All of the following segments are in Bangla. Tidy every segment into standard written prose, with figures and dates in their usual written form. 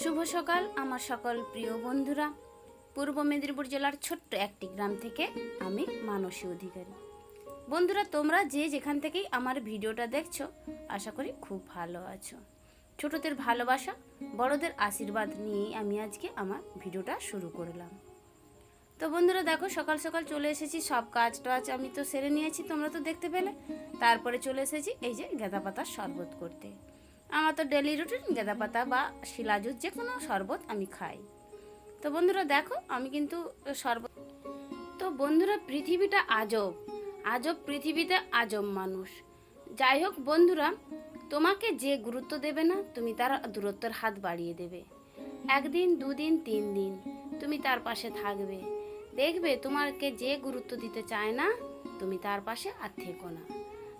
শুভ সকাল আমার সকল প্রিয় বন্ধুরা। পূর্ব মেদিনীপুর জেলার ছোট্ট একটি গ্রাম থেকে আমি মানসী অধিকারী। বন্ধুরা, তোমরা যে যেখান থেকেই আমার ভিডিওটা দেখছো, আশা করি খুব ভালো আছো। ছোটদের ভালোবাসা, বড়দের আশীর্বাদ নিয়েই আমি আজকে আমার ভিডিওটা শুরু করলাম। তো বন্ধুরা দেখো, সকাল সকাল চলে এসেছি, সব কাজ টাজ আমি তো সেরে নিয়েছি, তোমরা তো দেখতে পেলে। তারপরে চলে এসেছি এই যে গাঁদা পাতার শরবত করতে। আমার তো ডেলি রুটিন গাঁদা পাতা বা শিলাজুস যে কোনো শরবত আমি খাই। তো বন্ধুরা দেখো, আমি কিন্তু শরবত। তো বন্ধুরা, পৃথিবীটা আজব আজব, পৃথিবীতে আজব মানুষ। যাই হোক বন্ধুরা, তোমাকে যে গুরুত্ব দেবে না, তুমি তার দূরত্বের হাত বাড়িয়ে দেবে। একদিন, দুদিন, 3 দিন তুমি তার পাশে থাকবে, দেখবে তোমাকে যে গুরুত্ব দিতে চায় না, তুমি তার পাশে আর থেকো না।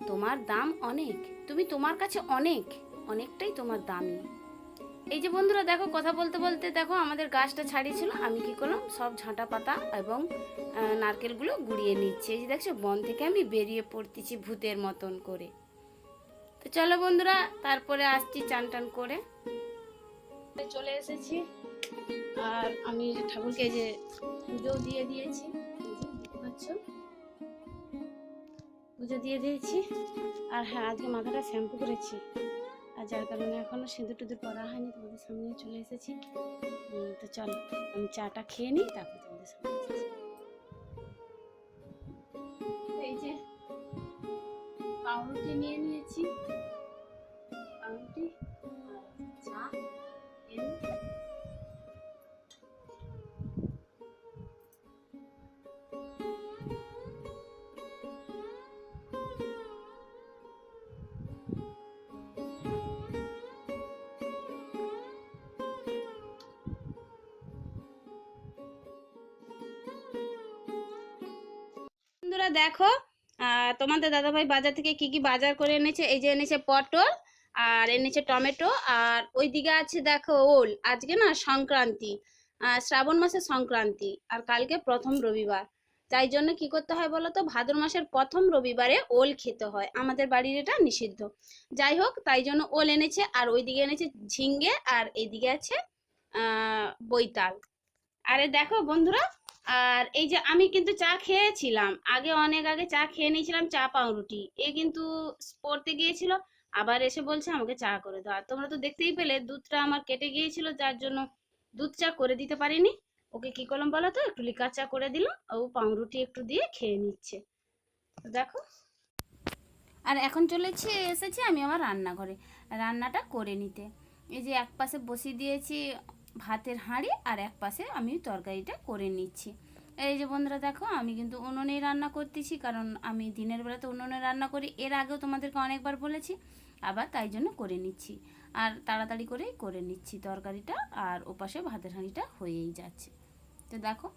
তোমার দাম অনেক, তুমি তোমার কাছে অনেকটাই তোমার দামি। এই যে বন্ধুরা দেখো, কথা বলতে বলতে দেখো আমাদের গাছটা ছাড়িয়েছিল, আমি কি করলাম, সব ঝাঁটা পাতা এবং নারকেলগুলো গুঁড়িয়ে নিচ্ছি। এই যে দেখছো, বন থেকে আমি বেরিয়ে পড়তেছি ভূতের মতন করে। তো চলো বন্ধুরা, তারপরে আসছি চান টান করে চলে এসেছি। আর আমি ঠাকুরকে যে পুজো দিয়ে দিয়েছি, দেখতে পাচ্ছ, পুজো দিয়ে দিয়েছি। আর হ্যাঁ, আজকে মাথাটা শ্যাম্পু করেছি, আর যার কারণে এখনো সিঁদুর টুদুর পরা হয়নি, তোমাদের সামনে চলে এসেছি। তো চলো আমি চাটা খেয়ে নিই, তারপর তোমাদের সামনে এসেছি। এই যে পাউরুটি নিয়ে নিয়েছি, পাউরুটি আর চা খেয়ে নিই। বন্ধুরা দেখো, তোমাদের দাদাভাই বাজার থেকে কি কি বাজার করে এনেছে। এই যে এনেছে পটল, আর এনেছে টমেটো, আর ওইদিকে আছে দেখো ওল। আজকে না সংক্রান্তি, শ্রাবণ মাসের সংক্রান্তি, আর কালকে প্রথম রবিবার। তাই জন্য কি করতে হয় বলো তো, ভাদ্র মাসের প্রথম রবিবারে ওল খেতে হয়, আমাদের বাড়ির এটা নিষিদ্ধ। যাই হোক, তাই জন্য ওল এনেছে, আর ওইদিকে এনেছে ঝিঙ্গে, আর এইদিকে আছে বৈতাল। আরে দেখো বন্ধুরা, আর এই যে আমি কিন্তু চা খেয়েছিলাম আগে, অনেক আগে চা খেয়ে নিয়েছিলাম, চা পাউরুটি। এ কিন্তু পড়তে গিয়েছিল, আবার এসে বলছে আমাকে চা করে দাও। আর তোমরা তো দেখতেই পেলে দুধটা আমার কেটে গিয়েছিল, যার জন্য দুধ চা করে দিতে পারিনি। ওকে কি করলাম বলো তো, একটু লিকার চা করে দিলাম, ও পাউরুটি একটু দিয়ে খেয়ে নিচ্ছে। তো দেখো, আর এখন এসেছি আমি আমার রান্নাঘরে রান্নাটা করে নিতে। এই যে এক পাশে বসিয়ে দিয়েছি ভাতের হাঁড়ি, আর এক পাশে আমি তরকারিটা করে নিচ্ছি। এই যে বন্ধুরা দেখো, আমি কিন্তু উনুনেই রান্না করতেছি, কারণ আমি দিনের বেলাতে উনুনে রান্না করি, এর আগেও তোমাদেরকে অনেকবার বলেছি, আবার তাই জন্য করে নিচ্ছি। আর তাড়াতাড়ি করেই করে নিচ্ছি তরকারিটা, আর ওপাশে ভাতের হাঁড়িটা হয়েই যাচ্ছে। তো দেখো,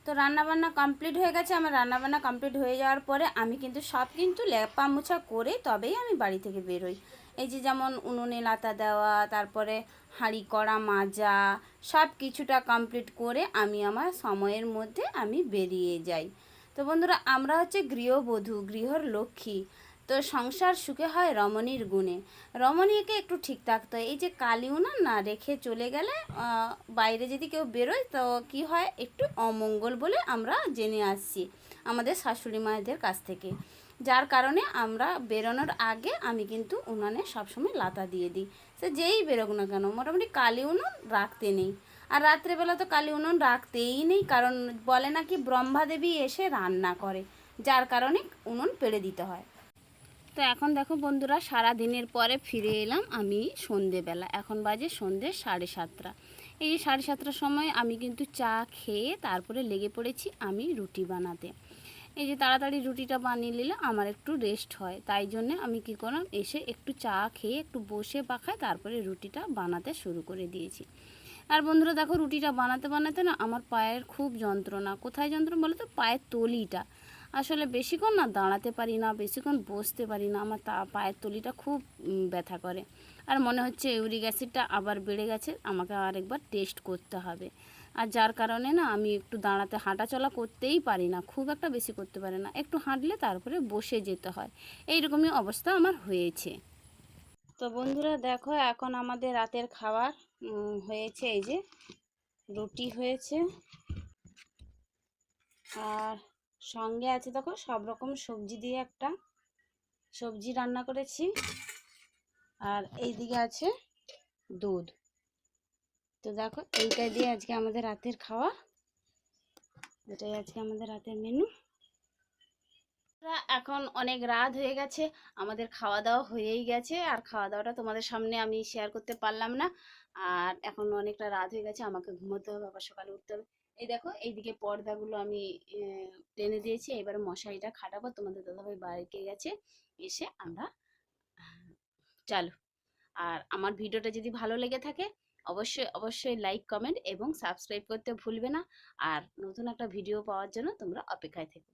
তো রান্নাবান্না কমপ্লিট হয়ে গেছে। আমার রান্নাবান্না কমপ্লিট হয়ে যাওয়ার পরে আমি কিন্তু সব লেপা মোছা করে তবেই আমি বাড়ি থেকে বেরোই। এই যে যেমন উনুনে লাতা দেওয়া, তারপরে হাঁড়ি কড়া মাজা, সব কিছুটা কমপ্লিট করে আমি আমার সময়ের মধ্যে আমি বেরিয়ে যাই। তো বন্ধুরা, আমরা হচ্ছে গৃহবধূ, গৃহর লক্ষ্মী। তো সংসার সুখে হয় রমণীর গুণে। রমণীকে একটু ঠিক থাকতে হয়। এই যে কালি উনান না রেখে চলে গেলে, বাইরে যদি কেউ বেরোয় তো কি হয়, একটু অমঙ্গল বলে আমরা জেনে আসছি আমাদের শাশুড়ি মায়েদের কাছ থেকে। যার কারণে আমরা বেরোনোর আগে আমি কিন্তু উনানে সবসময় লাতা দিয়ে দিই। সে যেই বেরোক না কেন, মোটামুটি কালি উনুন রাখতে নেই। আর রাত্রেবেলা তো কালি উনুন রাখতেই নেই, কারণ বলে নাকি ব্রহ্মাদেবী এসে রান্না করে, যার কারণে উনুন পেড়ে দিতে হয়। তো এখন দেখো বন্ধুরা, সারা দিনের পরে ফিরে এলাম আমি সন্ধেবেলা। এখন বাজে সন্ধে 7:30। এই 7:30টার সময় আমি কিন্তু চা খেয়ে তারপরে লেগে পড়েছি আমি রুটি বানাতে। এই যে তাড়াতাড়ি রুটিটা বানিয়ে নিলে আমার একটু রেস্ট হয়, তাই জন্যে আমি কী করলাম, এসে একটু চা খেয়ে একটু বসে পাখায় তারপরে রুটিটা বানাতে শুরু করে দিয়েছি। আর বন্ধুরা দেখো, রুটিটা বানাতে বানাতে না আমার পায়ের খুব যন্ত্রণা। কোথায় যন্ত্রণা বলো তো, পায়ের তলিটা। আসলে বেশিক্ষণ না দাঁড়াতে পারি না, বেশিক্ষণ বসতে পারি না, আমার পায়ের তলিটা খুব ব্যথা করে। আর মনে হচ্ছে ইউরিক অ্যাসিডটা আবার বেড়ে গেছে, আমাকে আরেকবার টেস্ট করতে হবে। আর যার কারণে না আমি একটু দাঁড়াতে হাঁটাচলা করতেই পারি না, খুব একটা বেশি করতে পারি না, একটু হাঁটলে তারপরে বসে যেতে হয়। এইরকমই অবস্থা আমার হয়েছে। তো বন্ধুরা দেখো, এখন আমাদের রাতের খাবার হয়েছে। এই যে রুটি হয়েছে, আর সঙ্গে আছে দেখো সব রকম সবজি দিয়ে একটা সবজি রান্না করেছি, আর এইদিকে আছে দুধ। তো দেখো এইটা দিয়ে আজকে আমাদের রাতের খাওয়া, এটাই আজকে আমাদের রাতের মেনু। এখন অনেক রাত হয়ে গেছে, আমাদের খাওয়া দাওয়া হয়েই গেছে, আর খাওয়া দাওয়াটা তোমাদের সামনে আমি শেয়ার করতে পারলাম না। আর এখন অনেকটা রাত হয়ে গেছে, আমাকে ঘুমোতে হবে, আবার সকালে উঠতে হবে। এই দেখো এইদিকে পর্দাগুলো আমি টেনে দিয়েছি, এবারে মশারিটা খাটাবো। তোমাদের দাদাভাই বাড়িতে গেছে, এসে আমরা চালু। আর আমার ভিডিওটা যদি ভালো লেগে থাকে অবশ্যই অবশ্যই লাইক, কমেন্ট এবং সাবস্ক্রাইব করতে ভুলবে না। আর নতুন একটা ভিডিও পাওয়ার জন্য তোমরা অপেক্ষায় থেকো।